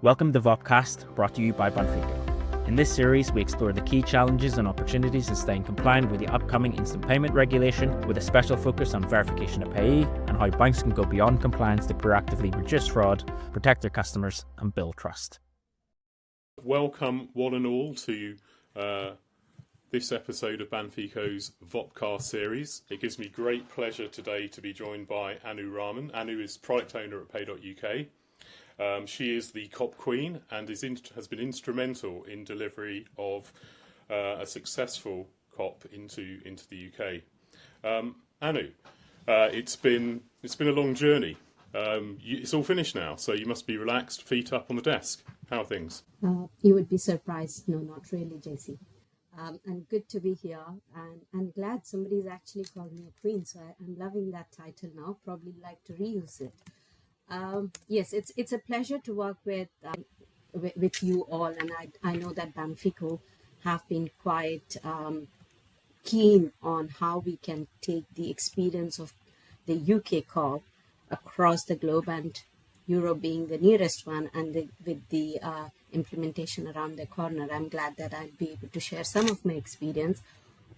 Welcome to the VOPCast, brought to you by Banfico. In this series, we explore the key challenges and opportunities in staying compliant with the upcoming instant payment regulation, with a special focus on verification of payee and how banks can go beyond compliance to proactively reduce fraud, protect their customers, and build trust. Welcome, one and all, to this episode of Banfico's VOPcast series. It gives me great pleasure today to be joined by Raman. Anu is product owner at Pay.UK. She is the COP Queen and has been instrumental in delivery of a successful COP into the UK. Anu, it's been a long journey. It's all finished now, so you must be relaxed, feet up on the desk. How are things? You would be surprised. No, not really, JC. And good to be here. And I'm glad somebody's actually called me a queen, so I'm loving that title now. Probably like to reuse it. Yes, it's a pleasure to work with you all, and I know that Banfico have been quite keen on how we can take the experience of the UK COP across the globe, and Europe being the nearest one, and with the implementation around the corner. I'm glad that I'll be able to share some of my experience,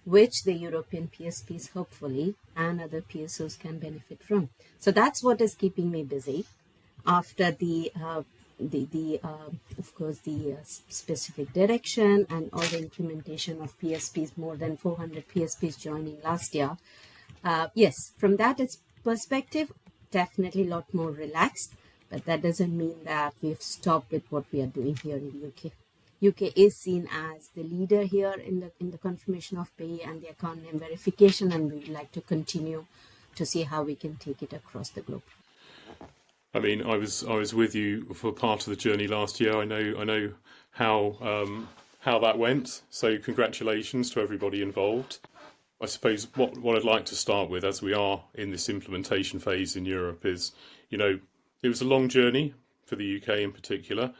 which the European PSPs hopefully and other PSOs can benefit from. So that's what is keeping me busy. After the specific direction and all the implementation of PSPs, more than 400 PSPs joining last year. Yes, from that perspective, definitely a lot more relaxed, but that doesn't mean that we've stopped with what we are doing here in UK. UK is seen as the leader here in the confirmation of pay and the account name verification, and we'd like to continue to see how we can take it across the globe. I mean, I was with you for part of the journey last year. I know how that went. So congratulations to everybody involved. I suppose what I'd like to start with, as we are in this implementation phase in Europe, is, it was a long journey for the UK in particular.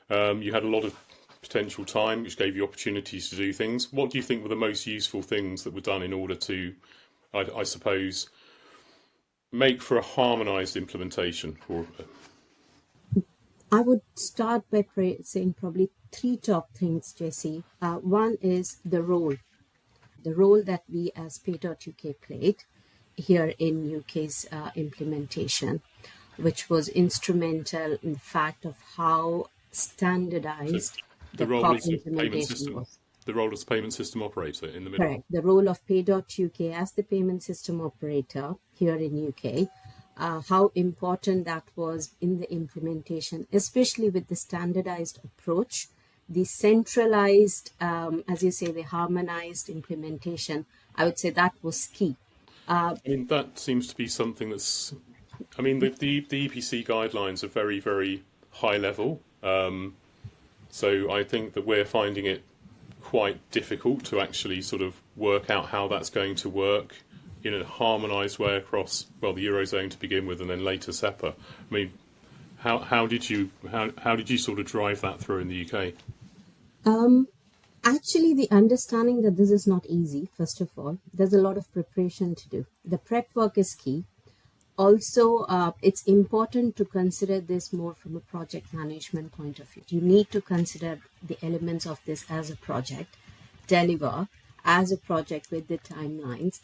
You had a lot of potential time, which gave you opportunities to do things. What do you think were the most useful things that were done in order to, I suppose, make for a harmonised implementation? I would start by saying probably three top things, Jesse. One is the role that we as Pay.UK played here in UK's implementation, which was instrumental in the fact of how standardized the role COP as payment system was. The role as payment system operator in the middle. Correct. The role of Pay.UK as the payment system operator here in UK, how important that was in the implementation, especially with the standardized approach, the centralized, as you say, the harmonized implementation. I would say that was key. I mean, that seems to be something that's, the EPC guidelines are very, very high level. So I think that we're finding it quite difficult to actually sort of work out how that's going to work in a harmonised way across, the Eurozone to begin with, and then later SEPA. I mean, how did you sort of drive that through in the UK? Actually, the understanding that this is not easy, first of all, there's a lot of preparation to do. The prep work is key. Also, it's important to consider this more from a project management point of view. You need to consider the elements of this as a project, deliver as a project with the timelines,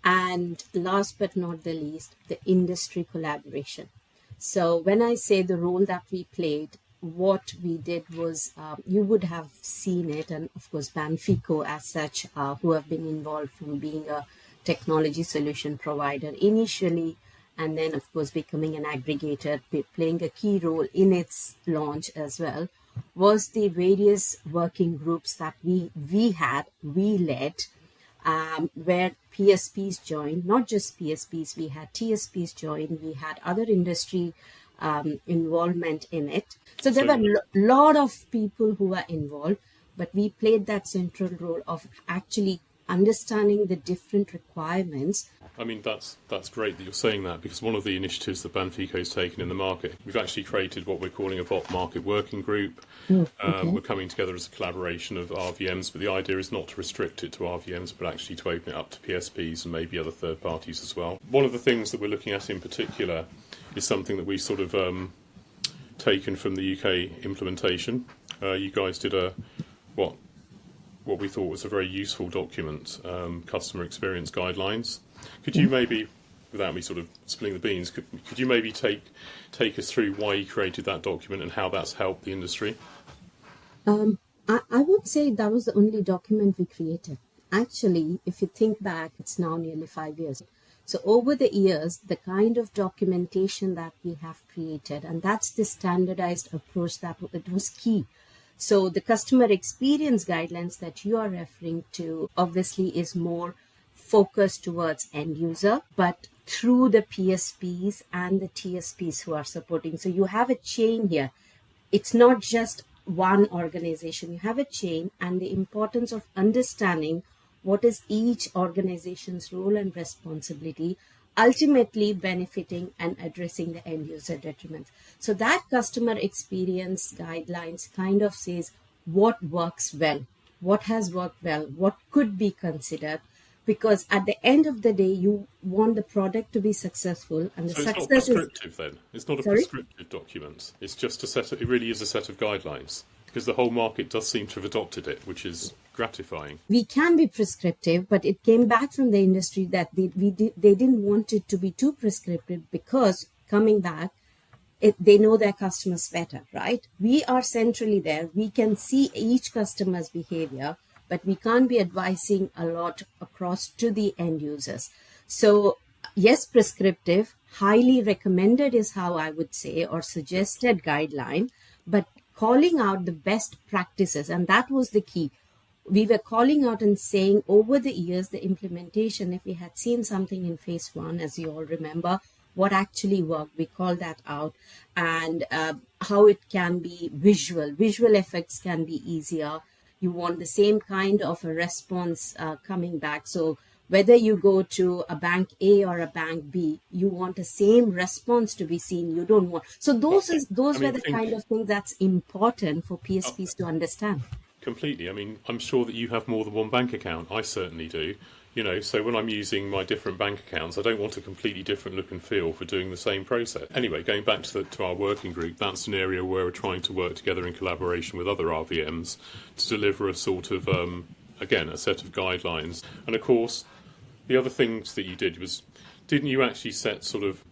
and last but not the least, the industry collaboration. So when I say the role that we played, what we did was, you would have seen it, and of course Banfico as such, who have been involved from being a technology solution provider initially, and then of course becoming an aggregator, playing a key role in its launch as well, was the various working groups that we led, where PSPs joined, not just PSPs, we had TSPs join, we had other industry involvement in it. So there were a lot of people who were involved, but we played that central role of actually understanding the different requirements. I mean, that's great that you're saying that, because one of the initiatives that Banfico has taken in the market, we've actually created what we're calling a VOP market working group. Okay. We're coming together as a collaboration of RVMs, but the idea is not to restrict it to RVMs, but actually to open it up to PSPs and maybe other third parties as well. One of the things that we're looking at in particular is something that we sort of taken from the UK implementation. You guys did what we thought was a very useful document, customer experience guidelines. Could you maybe, without me sort of spilling the beans, could you maybe take us through why you created that document and how that's helped the industry? I would say that was the only document we created. Actually, if you think back, it's now nearly 5 years. So over the years, the kind of documentation that we have created, and that's the standardized approach that it was key. So the customer experience guidelines that you are referring to obviously is more focused towards end user, but through the PSPs and the TSPs who are supporting. So you have a chain here. It's not just one organization. You have a chain, and the importance of understanding what is each organization's role and responsibility, ultimately benefiting and addressing the end user detriments. So that customer experience guidelines kind of says what works well, what has worked well, what could be considered, because at the end of the day, you want the product to be successful, and the so success it's not prescriptive then? It's not a Sorry? prescriptive document. It's just it really is a set of guidelines, because the whole market does seem to have adopted it, which is gratifying. We can be prescriptive, but it came back from the industry that they didn't want it to be too prescriptive, because coming back, they know their customers better, right? We are centrally there. We can see each customer's behavior, but we can't be advising a lot across to the end users. So yes, prescriptive, highly recommended is how I would say, or suggested guideline, but calling out the best practices, and that was the key. We were calling out and saying over the years, the implementation, if we had seen something in phase 1, as you all remember, what actually worked, we call that out, and how it can be visual effects can be easier. You want the same kind of a response coming back. So whether you go to a bank A or a bank B, you want the same response to be seen. You don't want. So those were the kind of things that's important for PSPs to understand. Completely. I mean, I'm sure that you have more than one bank account. I certainly do. You know, so when I'm using my different bank accounts, I don't want a completely different look and feel for doing the same process. Anyway, going back to our working group, that's an area where we're trying to work together in collaboration with other RVMs to deliver a sort of, again, a set of guidelines. And of course, the other things that you did was, didn't you actually set sort of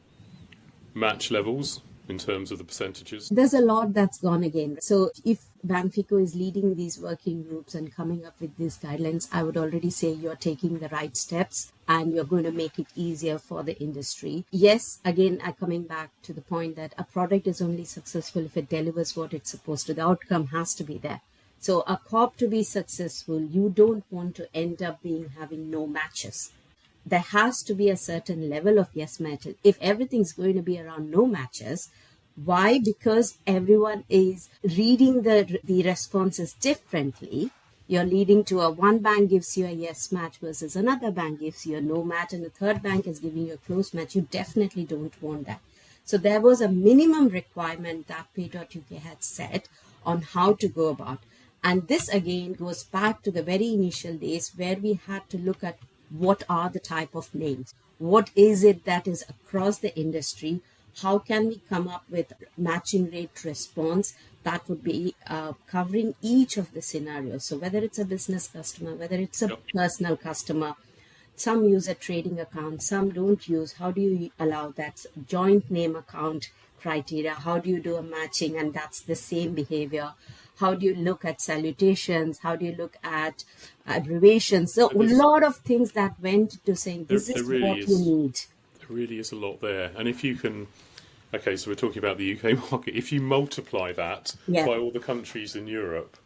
match levels in terms of the percentages? There's a lot that's gone again. So if Banfico is leading these working groups and coming up with these guidelines, I would already say you're taking the right steps and you're going to make it easier for the industry. Yes, again, coming back to the point that a product is only successful if it delivers what it's supposed to. The outcome has to be there. So a COP to be successful, you don't want to end up having no matches. There has to be a certain level of yes matches. If everything's going to be around no matches, why? Because everyone is reading the responses differently. You're leading to one bank gives you a yes match versus another bank gives you a no match, and the third bank is giving you a close match. You definitely don't want that. So there was a minimum requirement that Pay.UK had set on how to go about. And this again goes back to the very initial days where we had to look at what are the type of names? What is it that is across the industry? How can we come up with matching rate response that would be covering each of the scenarios? So whether it's a business customer, whether it's a personal customer, some use a trading account, some don't use. How do you allow that joint name account criteria? How do you do a matching? And that's the same behavior. How do you look at salutations? How do you look at abbreviations? So a lot of things that went to saying this is what you need. There really is a lot there. And if you can, okay, so we're talking about the UK market. If you multiply that by all the countries in Europe,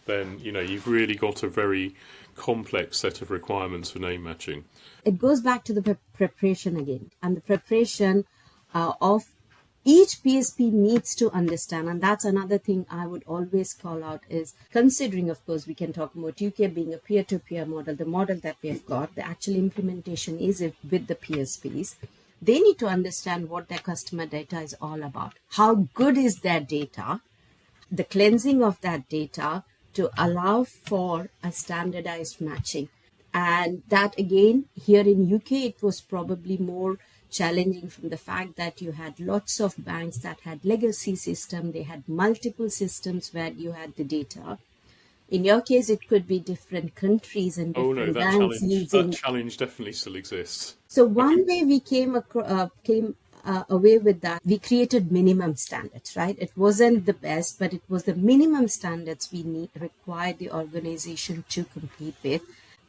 then, you know, you've really got a very complex set of requirements for name matching. It goes back to the preparation again. And the preparation of each PSP needs to understand, and that's another thing I would always call out is considering, of course, we can talk about UK being a peer-to-peer model, the model that we have got, the actual implementation is with the PSPs. They need to understand what their customer data is all about. How good is their data, the cleansing of that data to allow for a standardized matching. And that again, here in UK, it was probably more challenging from the fact that you had lots of banks that had legacy system, they had multiple systems where you had the data. In your case, it could be different countries and Oh different no, banks using. that challenge definitely still exists. So one way we came away with that, we created minimum standards, right? It wasn't the best, but it was the minimum standards we required the organization to compete with.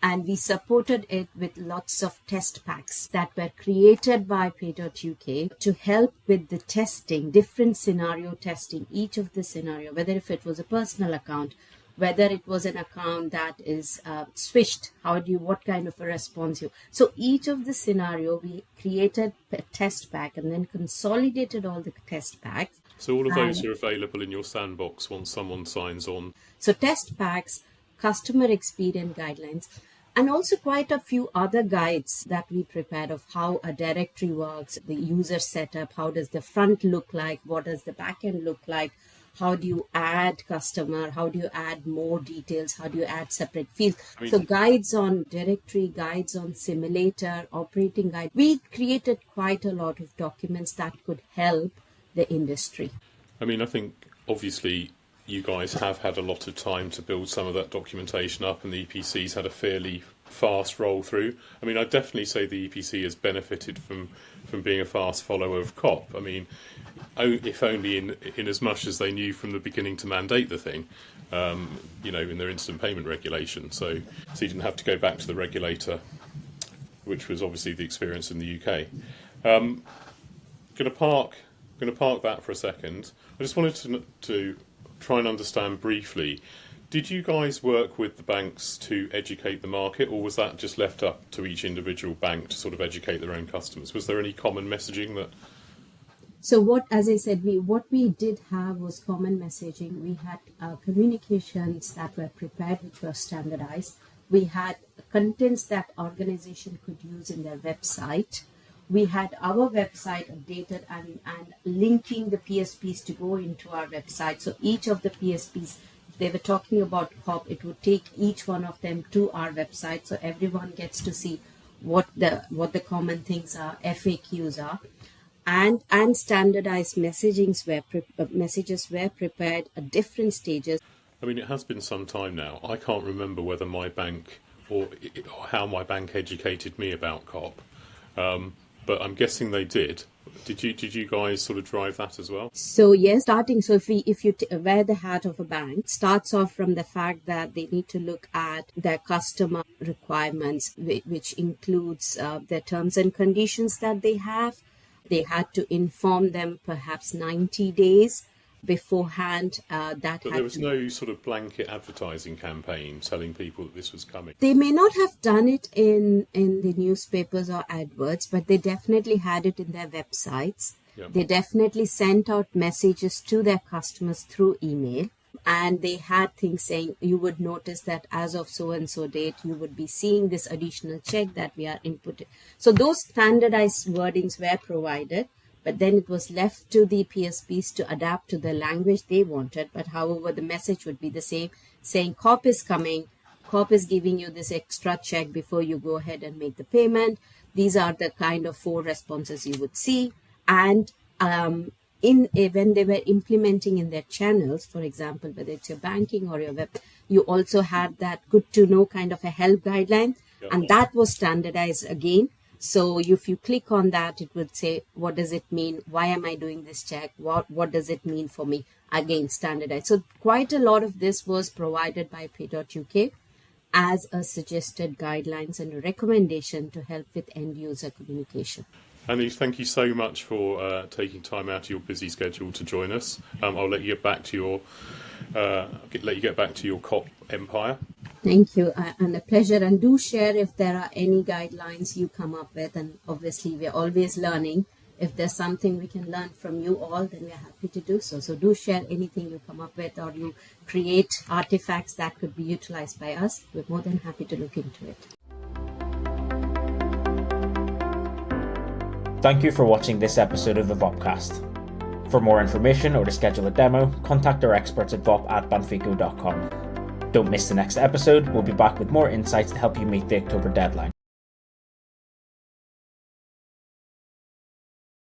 And we supported it with lots of test packs that were created by Pay.UK to help with the testing, different scenario testing, each of the scenario, whether if it was a personal account, whether it was an account that is switched, what kind of a response you. So each of the scenario, we created a test pack and then consolidated all the test packs. So all of those are available in your sandbox once someone signs on. So test packs, customer experience guidelines, and also quite a few other guides that we prepared of how a directory works, the user setup, how does the front look like, what does the back end look like, how do you add customer, how do you add more details, how do you add separate fields. So guides on directory, guides on simulator, operating guide. We created quite a lot of documents that could help the industry. I mean, I think obviously you guys have had a lot of time to build some of that documentation up, and the EPC's had a fairly fast roll through. I mean, I'd definitely say the EPC has benefited from being a fast follower of COP. I mean, if only in as much as they knew from the beginning to mandate the thing, in their instant payment regulation. So you didn't have to go back to the regulator, which was obviously the experience in the UK. Going to park that for a second. I just wanted to try and understand briefly, did you guys work with the banks to educate the market, or was that just left up to each individual bank to sort of educate their own customers? Was there any common messaging that... So as I said, what we did have was common messaging. We had communications that were prepared, which were standardized. We had contents that organization could use in their website. We had our website updated and linking the PSPs to go into our website. So each of the PSPs, if they were talking about COP, it would take each one of them to our website. So everyone gets to see what the common things are, FAQs are. And standardized messages were prepared at different stages. I mean, it has been some time now. I can't remember whether my bank or how my bank educated me about COP. But I'm guessing they did. Did you guys sort of drive that as well? So yes, So if you wear the hat of a bank, starts off from the fact that they need to look at their customer requirements, which includes their terms and conditions that they have. They had to inform them perhaps 90 days beforehand. But there was no sort of blanket advertising campaign telling people that this was coming. They may not have done it in the newspapers or adverts, but they definitely had it in their websites. Yeah. They definitely sent out messages to their customers through email. And they had things saying, you would notice that as of so-and-so date, you would be seeing this additional check that we are inputting. So those standardized wordings were provided, but then it was left to the PSPs to adapt to the language they wanted. But however, the message would be the same, saying COP is coming, COP is giving you this extra check before you go ahead and make the payment. These are the kind of 4 responses you would see. And when they were implementing in their channels, for example, whether it's your banking or your web, you also had that good to know kind of a help guideline, and that was standardized again. So if you click on that, it would say, what does it mean? Why am I doing this check? What does it mean for me? Again, standardized. So quite a lot of this was provided by Pay.UK as a suggested guidelines and a recommendation to help with end user communication. Anish, thank you so much for taking time out of your busy schedule to join us. I'll let you get back to your COP empire. Thank you, and a pleasure. And do share if there are any guidelines you come up with. And obviously, we're always learning. If there's something we can learn from you all, then we're happy to do so. So do share anything you come up with, or you create artifacts that could be utilized by us. We're more than happy to look into it. Thank you for watching this episode of the VOPCast. For more information or to schedule a demo, contact our experts at VOP@banfico.com. Don't miss the next episode. We'll be back with more insights to help you meet the October deadline.